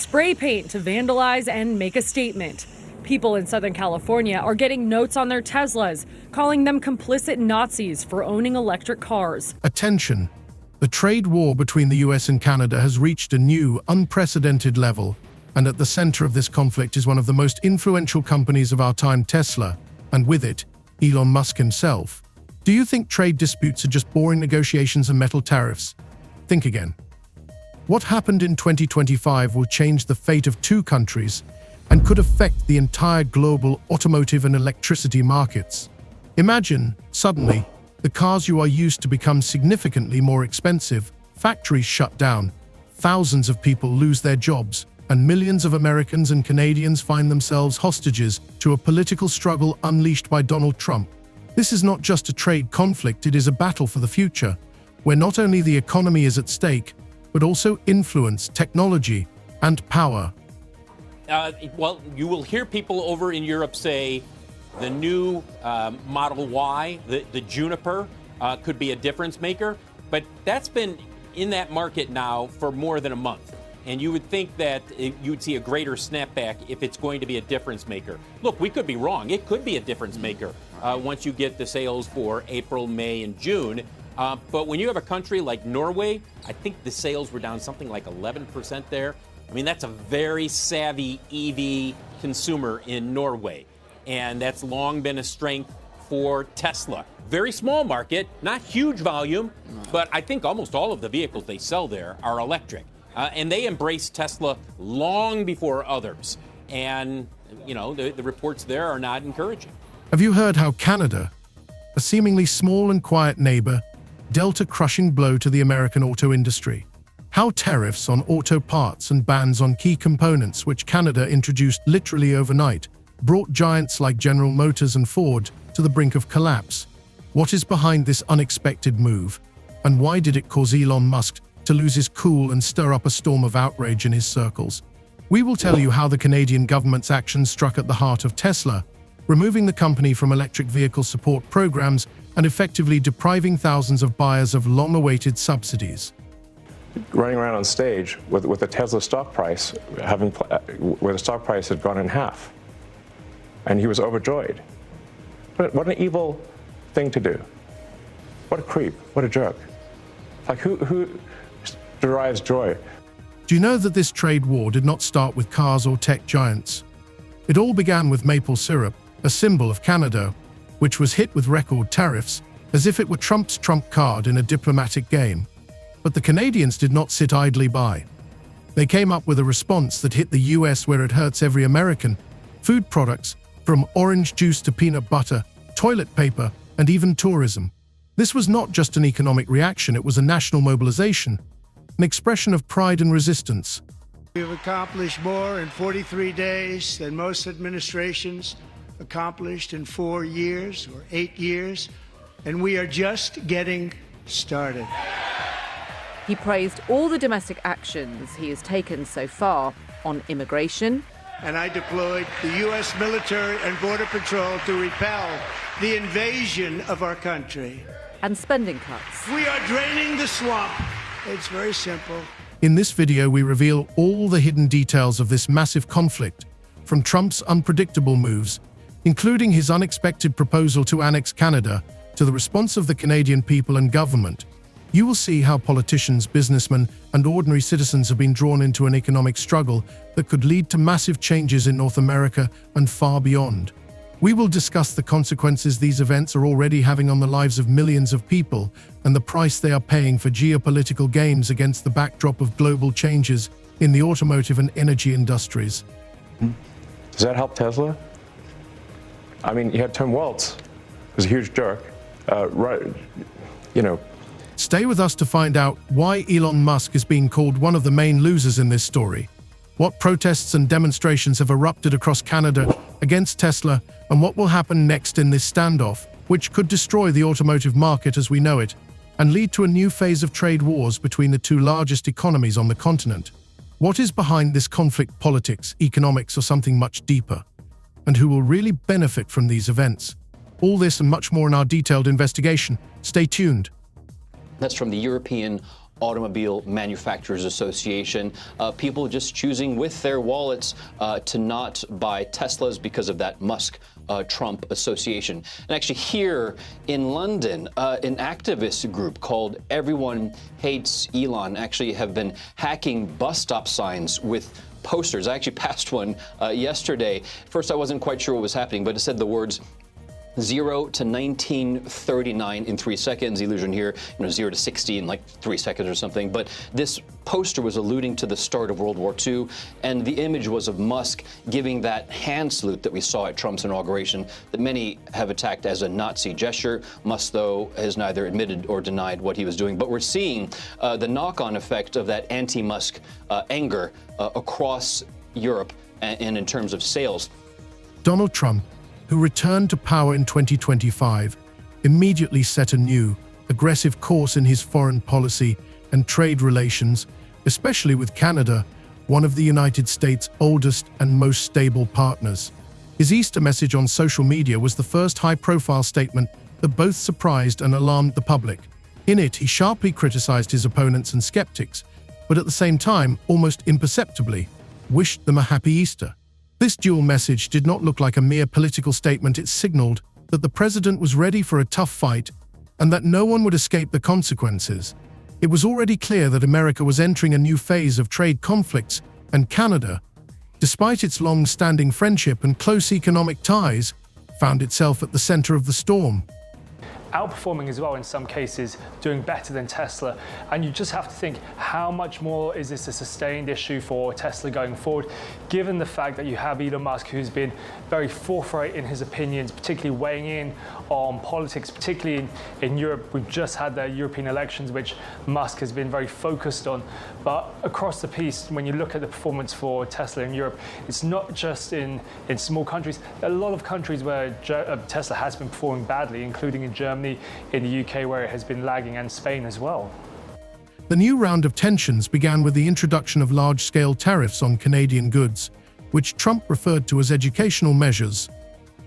spray paint to vandalize and make a statement. People in Southern California are getting notes on their Teslas, calling them complicit Nazis for owning electric cars. Attention! The trade war between the US and Canada has reached a new, unprecedented level, and at the center of this conflict is one of the most influential companies of our time, Tesla, and with it, Elon Musk himself. Do you think trade disputes are just boring negotiations and metal tariffs? Think again. What happened in 2025 will change the fate of two countries and could affect the entire global automotive and electricity markets. Imagine, suddenly, the cars you are used to become significantly more expensive, factories shut down, thousands of people lose their jobs, and millions of Americans and Canadians find themselves hostages to a political struggle unleashed by Donald Trump. This is not just a trade conflict, it is a battle for the future, where not only the economy is at stake, but also influence, technology, and power. Well, you will hear people over in Europe say the new Model Y, the Juniper, could be a difference maker, but that's been in that market now for more than a month. And you would think that you would see a greater snapback if it's going to be a difference maker. Look, we could be wrong. It could be a difference maker once you get the sales for April, May, and June. But when you have a country like Norway, I think the sales were down something like 11% there. I mean, that's a very savvy EV consumer in Norway. And that's long been a strength for Tesla. Very small market, not huge volume, but I think almost all of the vehicles they sell there are electric. And they embraced Tesla long before others. And, you know, the reports there are not encouraging. Have you heard how Canada, a seemingly small and quiet neighbor, dealt a crushing blow to the American auto industry? How tariffs on auto parts and bans on key components, which Canada introduced literally overnight, brought giants like General Motors and Ford to the brink of collapse. What is behind this unexpected move? And why did it cause Elon Musk to lose his cool and stir up a storm of outrage in his circles? We will tell you how the Canadian government's actions struck at the heart of Tesla, removing the company from electric vehicle support programs and effectively depriving thousands of buyers of long-awaited subsidies. Running around on stage with the Tesla stock price, where the stock price had gone in half. And he was overjoyed. What an evil thing to do. What a creep, what a jerk. Like who derives joy? Do you know that this trade war did not start with cars or tech giants? It all began with maple syrup, a symbol of Canada, which was hit with record tariffs, as if it were Trump's trump card in a diplomatic game. But the Canadians did not sit idly by. They came up with a response that hit the US where it hurts every American. Food products, from orange juice to peanut butter, toilet paper, and even tourism. This was not just an economic reaction, it was a national mobilization, an expression of pride and resistance. We've accomplished more in 43 days than most administrations accomplished in 4 years or 8 years, and we are just getting started. He praised all the domestic actions he has taken so far on immigration. And I deployed the U.S. military and Border Patrol to repel the invasion of our country. And spending cuts. We are draining the swamp. It's very simple. In this video, we reveal all the hidden details of this massive conflict, from Trump's unpredictable moves, including his unexpected proposal to annex Canada, to the response of the Canadian people and government. You will see how politicians, businessmen, and ordinary citizens have been drawn into an economic struggle that could lead to massive changes in North America and far beyond. We will discuss the consequences these events are already having on the lives of millions of people and the price they are paying for geopolitical gains against the backdrop of global changes in the automotive and energy industries. Does that help Tesla? I mean, you had Tim Waltz, who's a huge jerk, Stay with us to find out why Elon Musk is being called one of the main losers in this story, what protests and demonstrations have erupted across Canada against Tesla, and what will happen next in this standoff, which could destroy the automotive market as we know it, and lead to a new phase of trade wars between the two largest economies on the continent. What is behind this conflict? Politics, economics, or something much deeper? And who will really benefit from these events? All this and much more in our detailed investigation. Stay tuned. That's from the European Automobile Manufacturers Association, people just choosing with their wallets to not buy Teslas because of that Musk-Trump association. And actually here in London, an activist group called Everyone Hates Elon actually have been hacking bus stop signs with posters. I actually passed one yesterday. First, I wasn't quite sure what was happening, but it said the words 0 to 1939 in 3 seconds. Illusion here, 0 to 60 in like 3 seconds or something. But this poster was alluding to the start of World War II, and the image was of Musk giving that hand salute that we saw at Trump's inauguration that many have attacked as a Nazi gesture. Musk, though, has neither admitted or denied what he was doing. But we're seeing the knock-on effect of that anti-Musk anger across Europe and in terms of sales. Donald Trump, who returned to power in 2025, immediately set a new, aggressive course in his foreign policy and trade relations, especially with Canada, one of the United States' oldest and most stable partners. His Easter message on social media was the first high-profile statement that both surprised and alarmed the public. In it, he sharply criticized his opponents and skeptics, but at the same time, almost imperceptibly, wished them a happy Easter. This dual message did not look like a mere political statement. It signaled that the president was ready for a tough fight and that no one would escape the consequences. It was already clear that America was entering a new phase of trade conflicts, and Canada, despite its long-standing friendship and close economic ties, found itself at the center of the storm. Outperforming as well in some cases, doing better than Tesla. And you just have to think, how much more is this a sustained issue for Tesla going forward, given the fact that you have Elon Musk, who's been very forthright in his opinions, particularly weighing in on politics, particularly in Europe. We've just had the European elections, which Musk has been very focused on. But across the piece, when you look at the performance for Tesla in Europe, it's not just in small countries. There are a lot of countries where Tesla has been performing badly, including in Germany, in the UK, where it has been lagging, and Spain as well. The new round of tensions began with the introduction of large-scale tariffs on Canadian goods, which Trump referred to as educational measures.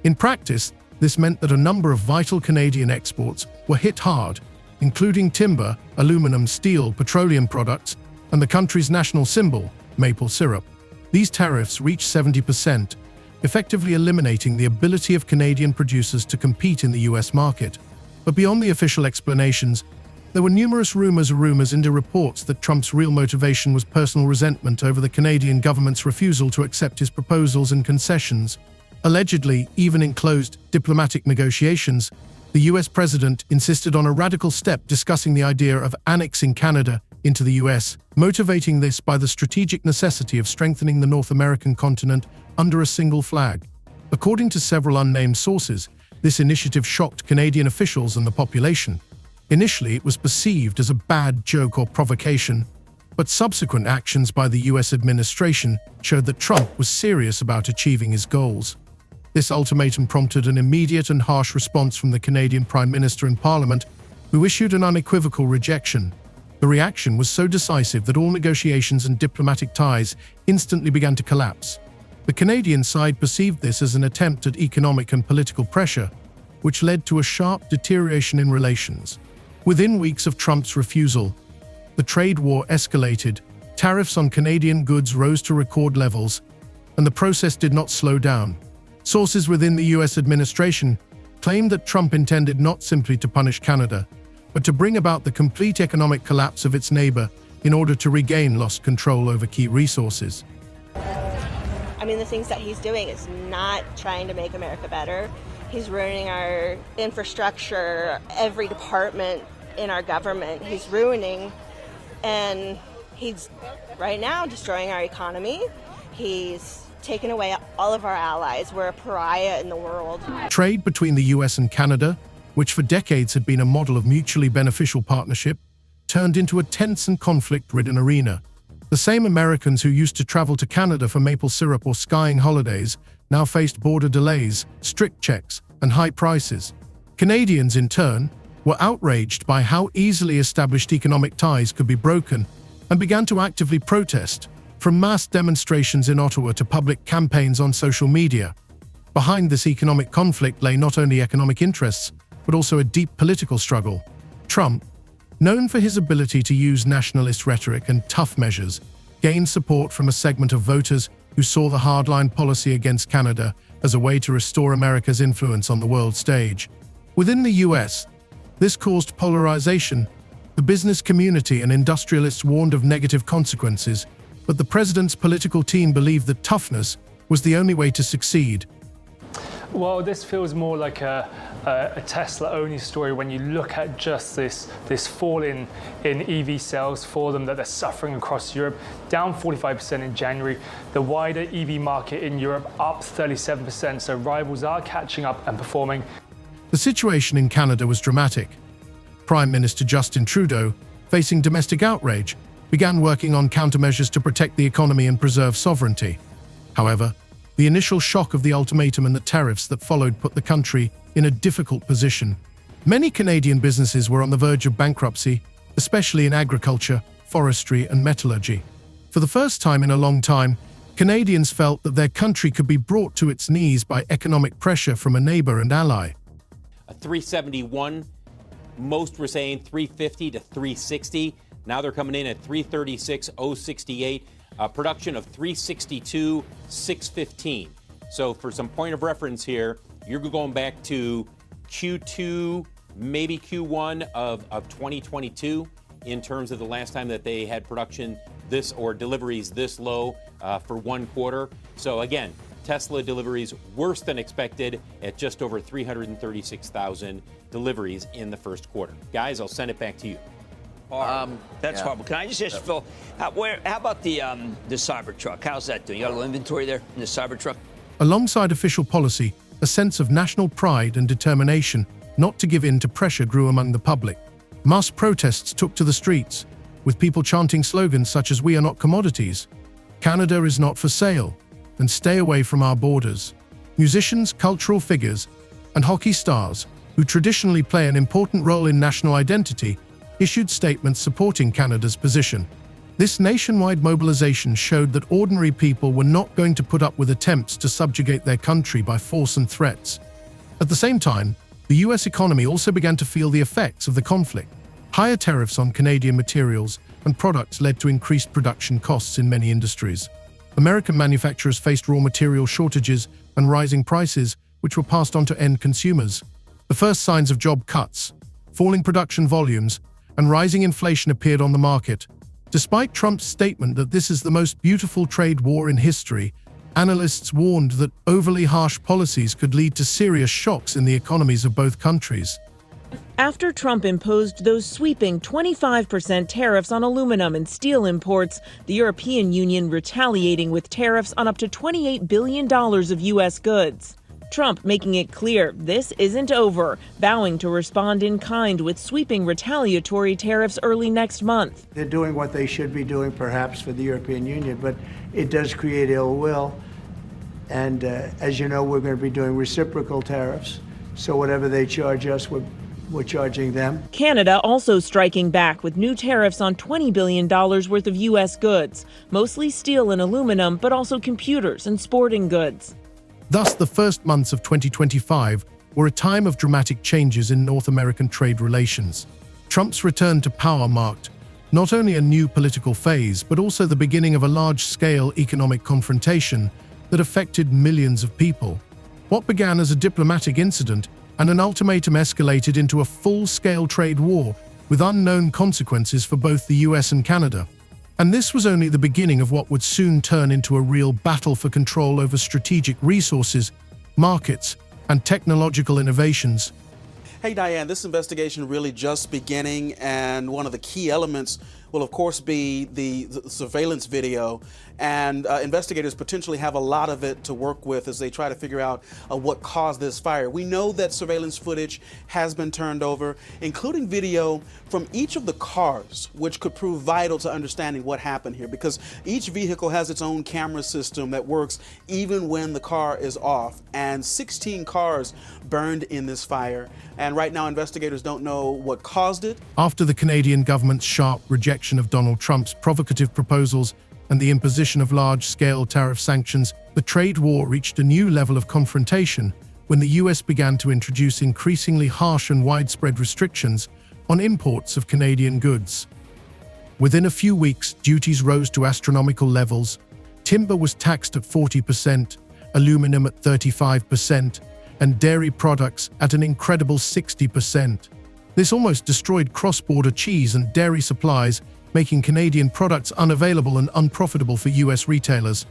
In practice, this meant that a number of vital Canadian exports were hit hard, including timber, aluminum, steel, petroleum products, and the country's national symbol, maple syrup. These tariffs reached 70%, effectively eliminating the ability of Canadian producers to compete in the US market. But beyond the official explanations, there were numerous rumors into reports that Trump's real motivation was personal resentment over the Canadian government's refusal to accept his proposals and concessions. Allegedly, even in closed diplomatic negotiations, the US president insisted on a radical step discussing the idea of annexing Canada into the US, motivating this by the strategic necessity of strengthening the North American continent under a single flag. According to several unnamed sources, this initiative shocked Canadian officials and the population. Initially, it was perceived as a bad joke or provocation, but subsequent actions by the US administration showed that Trump was serious about achieving his goals. This ultimatum prompted an immediate and harsh response from the Canadian Prime Minister and Parliament, who issued an unequivocal rejection. The reaction was so decisive that all negotiations and diplomatic ties instantly began to collapse. The Canadian side perceived this as an attempt at economic and political pressure, which led to a sharp deterioration in relations. Within weeks of Trump's refusal, the trade war escalated, tariffs on Canadian goods rose to record levels, and the process did not slow down. Sources within the US administration claimed that Trump intended not simply to punish Canada, but to bring about the complete economic collapse of its neighbor in order to regain lost control over key resources. I mean, the things that he's doing is not trying to make America better. He's ruining our infrastructure, every department in our government he's ruining, and he's right now destroying our economy. He's taken away all of our allies. We're a pariah in the world. Trade between the US and Canada, which for decades had been a model of mutually beneficial partnership, turned into a tense and conflict-ridden arena. The same Americans who used to travel to Canada for maple syrup or skiing holidays now faced border delays, strict checks, and high prices. Canadians, in turn, were outraged by how easily established economic ties could be broken and began to actively protest, from mass demonstrations in Ottawa to public campaigns on social media. Behind this economic conflict lay not only economic interests, but also a deep political struggle. Trump, known for his ability to use nationalist rhetoric and tough measures, gained support from a segment of voters who saw the hardline policy against Canada as a way to restore America's influence on the world stage. Within the US, this caused polarization. The business community and industrialists warned of negative consequences, but the president's political team believed that toughness was the only way to succeed. Well, this feels more like a Tesla-only story when you look at just this fall in EV sales for them that they're suffering across Europe, down 45% in January. The wider EV market in Europe up 37%, so rivals are catching up and performing. The situation in Canada was dramatic. Prime Minister Justin Trudeau, facing domestic outrage, began working on countermeasures to protect the economy and preserve sovereignty. However, the initial shock of the ultimatum and the tariffs that followed put the country in a difficult position. Many Canadian businesses were on the verge of bankruptcy, especially in agriculture, forestry, and metallurgy. For the first time in a long time, Canadians felt that their country could be brought to its knees by economic pressure from a neighbor and ally. A 371, most were saying 350 to 360. Now they're coming in at 336,068. Production of 362,615. So for some point of reference here, you're going back to Q2, maybe Q1 of 2022 in terms of the last time that they had production this or deliveries this low for one quarter. So again, Tesla deliveries worse than expected at just over 336,000 deliveries in the first quarter. Guys, I'll send it back to you. That's horrible. Can I just ask Phil, how about the Cybertruck? How's that doing? You got a little inventory there in the Cybertruck? Alongside official policy, a sense of national pride and determination not to give in to pressure grew among the public. Mass protests took to the streets, with people chanting slogans such as "We are not commodities," "Canada is not for sale," and "Stay away from our borders." Musicians, cultural figures, and hockey stars, who traditionally play an important role in national identity, issued statements supporting Canada's position. This nationwide mobilization showed that ordinary people were not going to put up with attempts to subjugate their country by force and threats. At the same time, the US economy also began to feel the effects of the conflict. Higher tariffs on Canadian materials and products led to increased production costs in many industries. American manufacturers faced raw material shortages and rising prices, which were passed on to end consumers. The first signs of job cuts, falling production volumes, and rising inflation appeared on the market. Despite Trump's statement that this is the most beautiful trade war in history, analysts warned that overly harsh policies could lead to serious shocks in the economies of both countries. After Trump imposed those sweeping 25% tariffs on aluminum and steel imports, the European Union retaliating with tariffs on up to $28 billion of U.S. goods. Trump making it clear this isn't over, vowing to respond in kind with sweeping retaliatory tariffs early next month. They're doing what they should be doing, perhaps, for the European Union, but it does create ill will. And as you know, we're going to be doing reciprocal tariffs. So whatever they charge us, we're charging them. Canada also striking back with new tariffs on $20 billion worth of U.S. goods, mostly steel and aluminum, but also computers and sporting goods. Thus, the first months of 2025 were a time of dramatic changes in North American trade relations. Trump's return to power marked not only a new political phase, but also the beginning of a large-scale economic confrontation that affected millions of people. What began as a diplomatic incident and an ultimatum escalated into a full-scale trade war with unknown consequences for both the US and Canada. And this was only the beginning of what would soon turn into a real battle for control over strategic resources, markets, and technological innovations. Hey Diane, this investigation really just beginning, and one of the key elements will of course be the surveillance video, and investigators potentially have a lot of it to work with as they try to figure out what caused this fire. We know that surveillance footage has been turned over, including video from each of the cars, which could prove vital to understanding what happened here, because each vehicle has its own camera system that works even when the car is off, and 16 cars burned in this fire, and right now investigators don't know what caused it. After the Canadian government's sharp rejection of Donald Trump's provocative proposals and the imposition of large-scale tariff sanctions, the trade war reached a new level of confrontation when the US began to introduce increasingly harsh and widespread restrictions on imports of Canadian goods. Within a few weeks, duties rose to astronomical levels. Timber was taxed at 40%, aluminum at 35%, and dairy products at an incredible 60%. This almost destroyed cross-border cheese and dairy supplies, making Canadian products unavailable and unprofitable for US retailers.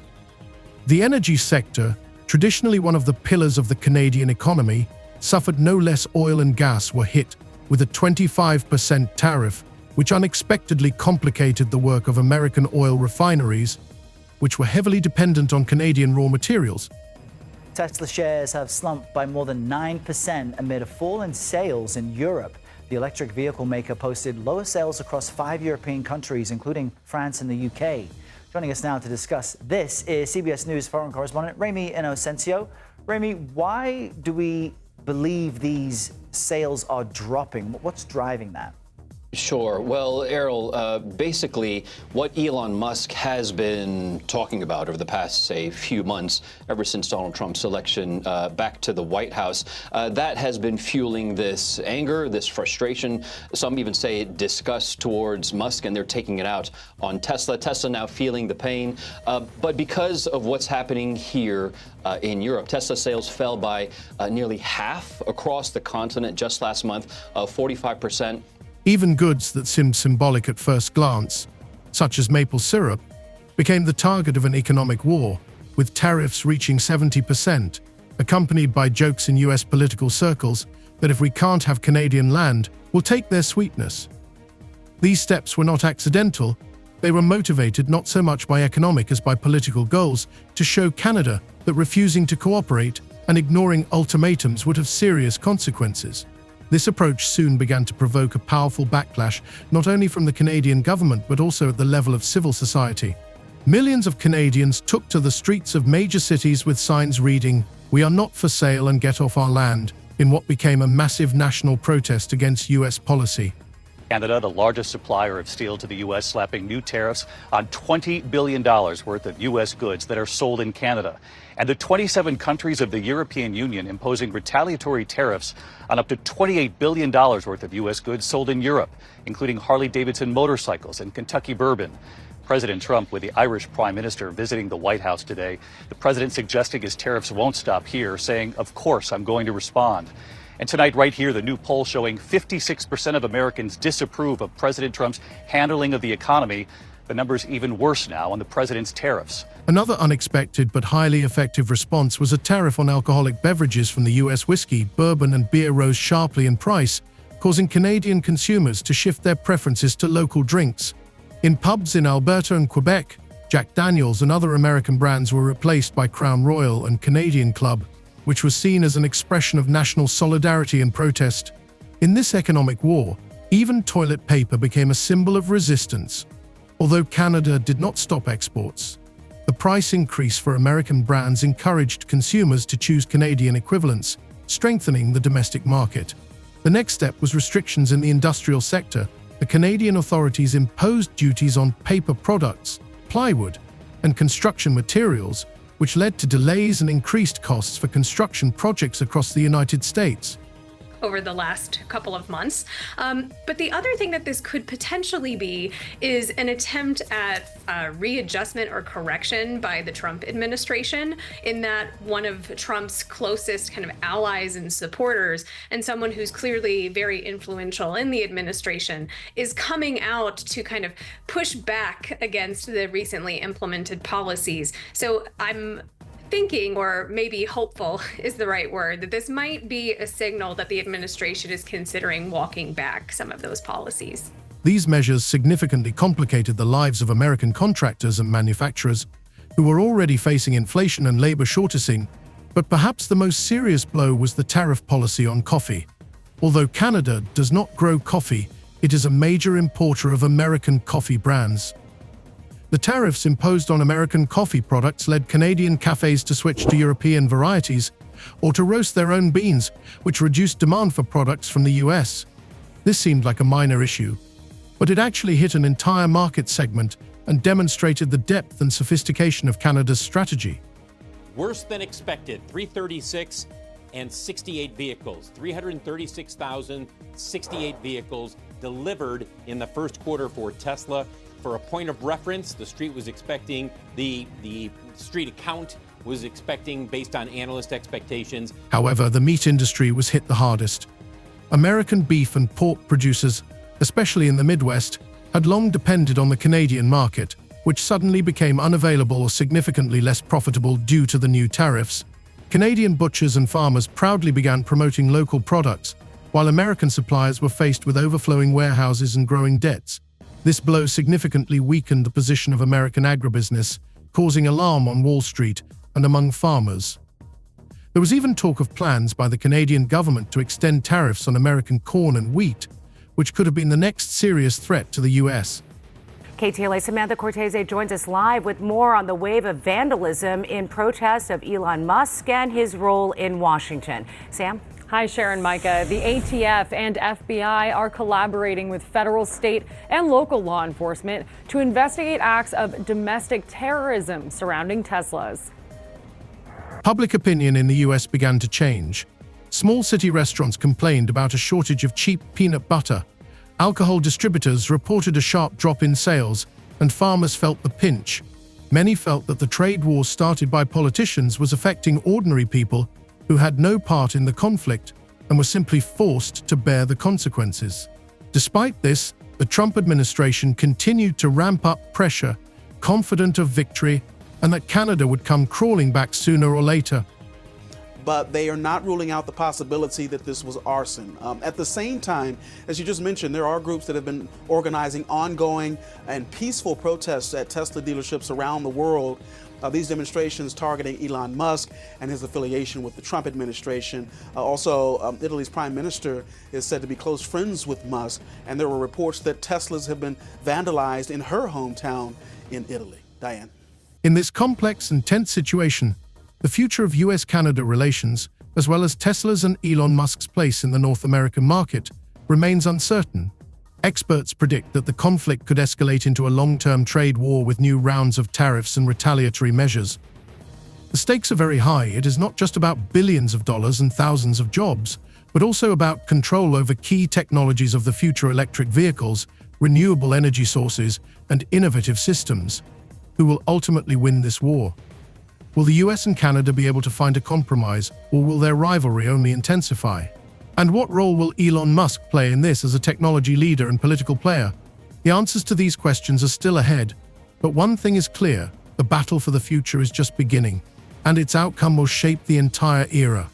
The energy sector, traditionally one of the pillars of the Canadian economy, suffered no less. Oil and gas were hit with a 25% tariff, which unexpectedly complicated the work of American oil refineries, which were heavily dependent on Canadian raw materials. Tesla shares have slumped by more than 9% amid a fall in sales in Europe. The electric vehicle maker posted lower sales across 5 European countries, including France and the UK. Joining us now to discuss this is CBS News foreign correspondent Remi Inocencio. Remi, why do we believe these sales are dropping? What's driving that? Sure. Well, Errol, basically what Elon Musk has been talking about over the past, say, few months, ever since Donald Trump's election back to the White House, that has been fueling this anger, this frustration, some even say disgust towards Musk, and they're taking it out on Tesla. Tesla now feeling the pain. But because of what's happening here in Europe, Tesla sales fell by nearly half across the continent just last month, 45%. Even goods that seemed symbolic at first glance, such as maple syrup, became the target of an economic war, with tariffs reaching 70%, accompanied by jokes in US political circles that if we can't have Canadian land, we'll take their sweetness. These steps were not accidental. They were motivated not so much by economic as by political goals to show Canada that refusing to cooperate and ignoring ultimatums would have serious consequences. This approach soon began to provoke a powerful backlash, not only from the Canadian government but also at the level of civil society. Millions of Canadians took to the streets of major cities with signs reading, "We are not for sale and get off our land," in what became a massive national protest against US policy. Canada, the largest supplier of steel to the U.S., slapping new tariffs on $20 billion worth of U.S. goods that are sold in Canada. And the 27 countries of the European Union imposing retaliatory tariffs on up to $28 billion worth of U.S. goods sold in Europe, including Harley-Davidson motorcycles and Kentucky bourbon. President Trump with the Irish Prime Minister visiting the White House today. The president suggesting his tariffs won't stop here, saying, "Of course, I'm going to respond." And tonight, right here, the new poll showing 56% of Americans disapprove of President Trump's handling of the economy. The number's even worse now on the president's tariffs. Another unexpected but highly effective response was a tariff on alcoholic beverages from the US. Whiskey, bourbon, and beer rose sharply in price, causing Canadian consumers to shift their preferences to local drinks. In pubs in Alberta and Quebec, Jack Daniel's and other American brands were replaced by Crown Royal and Canadian Club, which was seen as an expression of national solidarity and protest. In this economic war, even toilet paper became a symbol of resistance. Although Canada did not stop exports, the price increase for American brands encouraged consumers to choose Canadian equivalents, strengthening the domestic market. The next step was restrictions in the industrial sector. The Canadian authorities imposed duties on paper products, plywood, and construction materials, which led to delays and increased costs for construction projects across the United States. Over the last couple of months. But the other thing that this could potentially be is an attempt at readjustment or correction by the Trump administration, in that one of Trump's closest kind of allies and supporters, and someone who's clearly very influential in the administration, is coming out to kind of push back against the recently implemented policies. So I'm thinking, or maybe hopeful is the right word, that this might be a signal that the administration is considering walking back some of those policies. These measures significantly complicated the lives of American contractors and manufacturers, who were already facing inflation and labor shortages. But perhaps the most serious blow was the tariff policy on coffee. Although Canada does not grow coffee, it is a major importer of American coffee brands. The tariffs imposed on American coffee products led Canadian cafes to switch to European varieties or to roast their own beans, which reduced demand for products from the US. This seemed like a minor issue, but it actually hit an entire market segment and demonstrated the depth and sophistication of Canada's strategy. Worse than expected. 336 368 vehicles, 336,068 vehicles delivered in the first quarter for Tesla. For a point of reference, the street was expecting, the street account was expecting, based on analyst expectations. However, the meat industry was hit the hardest. American beef and pork producers, especially in the Midwest, had long depended on the Canadian market, which suddenly became unavailable or significantly less profitable due to the new tariffs. Canadian butchers and farmers proudly began promoting local products, while American suppliers were faced with overflowing warehouses and growing debts. This blow significantly weakened the position of American agribusiness, causing alarm on Wall Street and among farmers. There was even talk of plans by the Canadian government to extend tariffs on American corn and wheat, which could have been the next serious threat to the U.S. KTLA Samantha Cortese joins us live with more on the wave of vandalism in protest of Elon Musk and his role in Washington. Sam? Hi, Sharon, Micah. The ATF and FBI are collaborating with federal, state, and local law enforcement to investigate acts of domestic terrorism surrounding Teslas. Public opinion in the U.S. began to change. Small city restaurants complained about a shortage of cheap peanut butter. Alcohol distributors reported a sharp drop in sales, and farmers felt the pinch. Many felt that the trade war started by politicians was affecting ordinary people who had no part in the conflict and were simply forced to bear the consequences. Despite this, the Trump administration continued to ramp up pressure, confident of victory and that Canada would come crawling back sooner or later. But they are not ruling out the possibility that this was arson. At the same time, as you just mentioned, there are groups that have been organizing ongoing and peaceful protests at Tesla dealerships around the world. These demonstrations targeting Elon Musk and his affiliation with the Trump administration. Also, Italy's prime minister is said to be close friends with Musk, and there were reports that Teslas have been vandalized in her hometown in Italy. Diane. In this complex and tense situation, the future of US-Canada relations, as well as Tesla's and Elon Musk's place in the North American market, remains uncertain. Experts predict that the conflict could escalate into a long-term trade war with new rounds of tariffs and retaliatory measures. The stakes are very high. It is not just about billions of dollars and thousands of jobs, but also about control over key technologies of the future: electric vehicles, renewable energy sources, and innovative systems. Who will ultimately win this war? Will the US and Canada be able to find a compromise, or will their rivalry only intensify? And what role will Elon Musk play in this as a technology leader and political player? The answers to these questions are still ahead, but one thing is clear: the battle for the future is just beginning, and its outcome will shape the entire era.